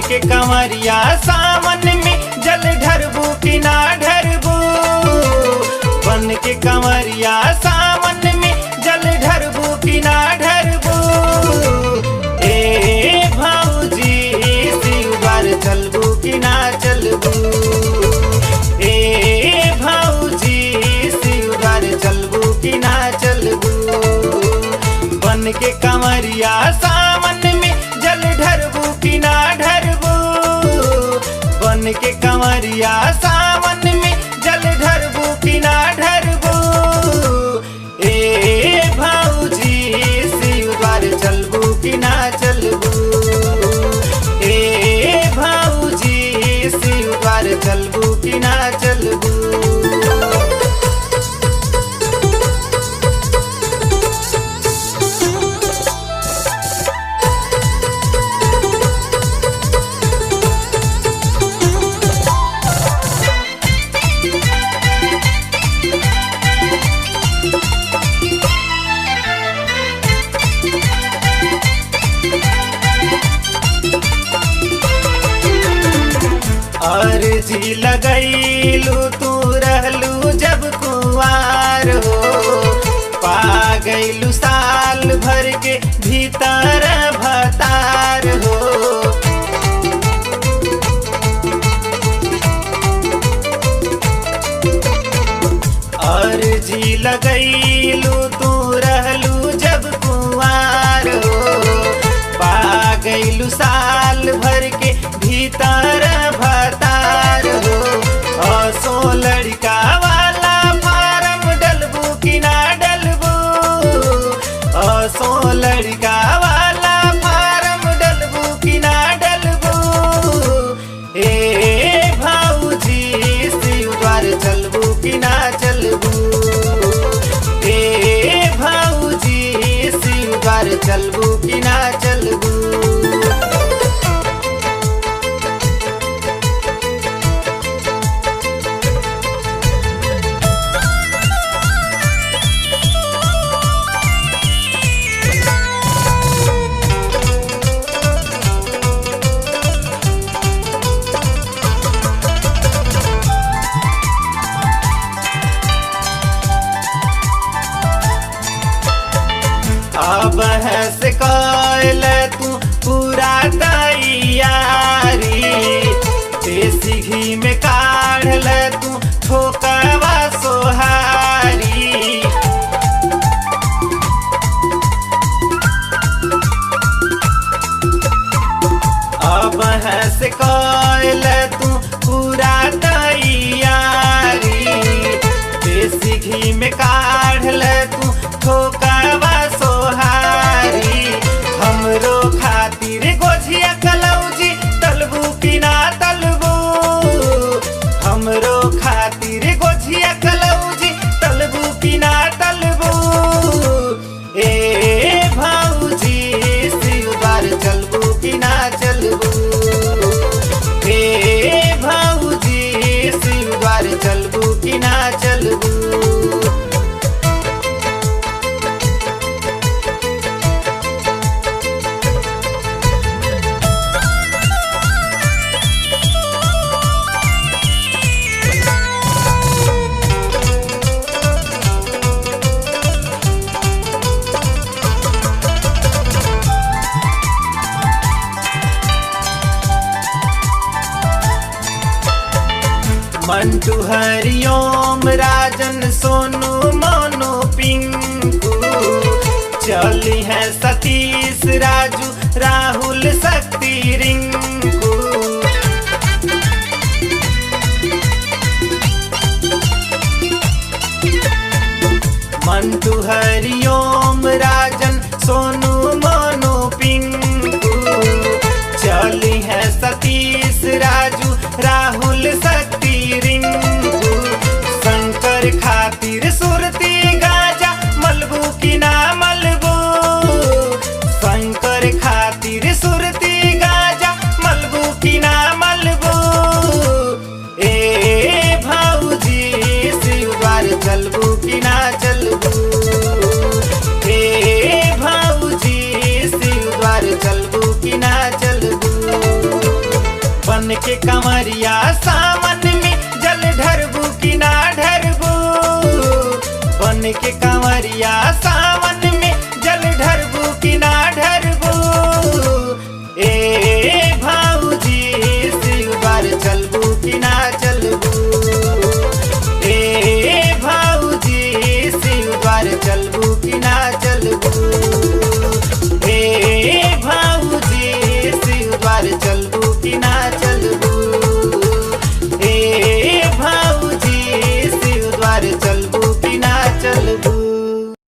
के कंवरिया सावन में जल ढरबू कि ना ढरबू। बन के कंवरिया सावन में जल ढरबू कि ना ढरबू। ए भौजी शिव द्वार चलबू कि ना चलबू। ए भौजी शिव द्वार चलबू कि ना चलबू। बन के कंवरिया सावन में जल ढरबू कि ना ढरबू। बन के कंवरिया सावन में जल ढरबू कि ना ढरबू। ए भौजी शिव द्वार चलबू कि ना चलबू। ए भौजी शिव द्वार चलबू कि ना चलबू। अर्जी लगैलू तू रहलू जब कुंवार हो। पा गैलू साल भर के भीतर भतार हो। अर्जी लगैलू तू रहलू जब कुंवार हो। पा गैलू साल भर के भीतर भतार हो। असो लड़का वाला फारम डलबू कि ना डलबू। असो लड़का वाला फारम डलबू कि ना डलबू। ए भौजी शिव द्वार चलबू कि ना चलबू। ए भौजी शिव द्वार चलबू कि ना चलबू। अब है से कइल तू पूरा तैयारी। देसी घी में काढ़ल तू ठोकवा सोहारी। अब है से कइल तू पूरा तैयारी। देसी घी में काढ़ल तू ठोकवा सोहारी। हमरो खातिर गोझिया कलौजी तलबू कि ना तलबू। हमरो खातिर गोझिया कलौजी तलबू कि ना तलबू। ए भौजी शिव द्वार चलबू कि ना चलबू। ए भौजी शिव द्वार चलबू कि ना चलबू। मंटू हरिओम राजन सोनू मोनू पिंकू। चली है सतीश राजू राहुल शक्ति रिंकू। मंटू हरिओम राजन सोनू मोनू पिंकू। चली है सतीश राजू राहुल शक्ति रिंकू। शंकर खातिर सुरती गाजा मलबू कि ना मलबू। शंकर खातिर सुरती गाजा मलबू कि ना मलबू। ए भौजी शिव द्वार चलबू कि ना चलबू। ए भौजी शिव द्वार चलबू कि ना चलबू। बन के कंवरिया सावन में जल ढरबू कि ना ढरबू बन के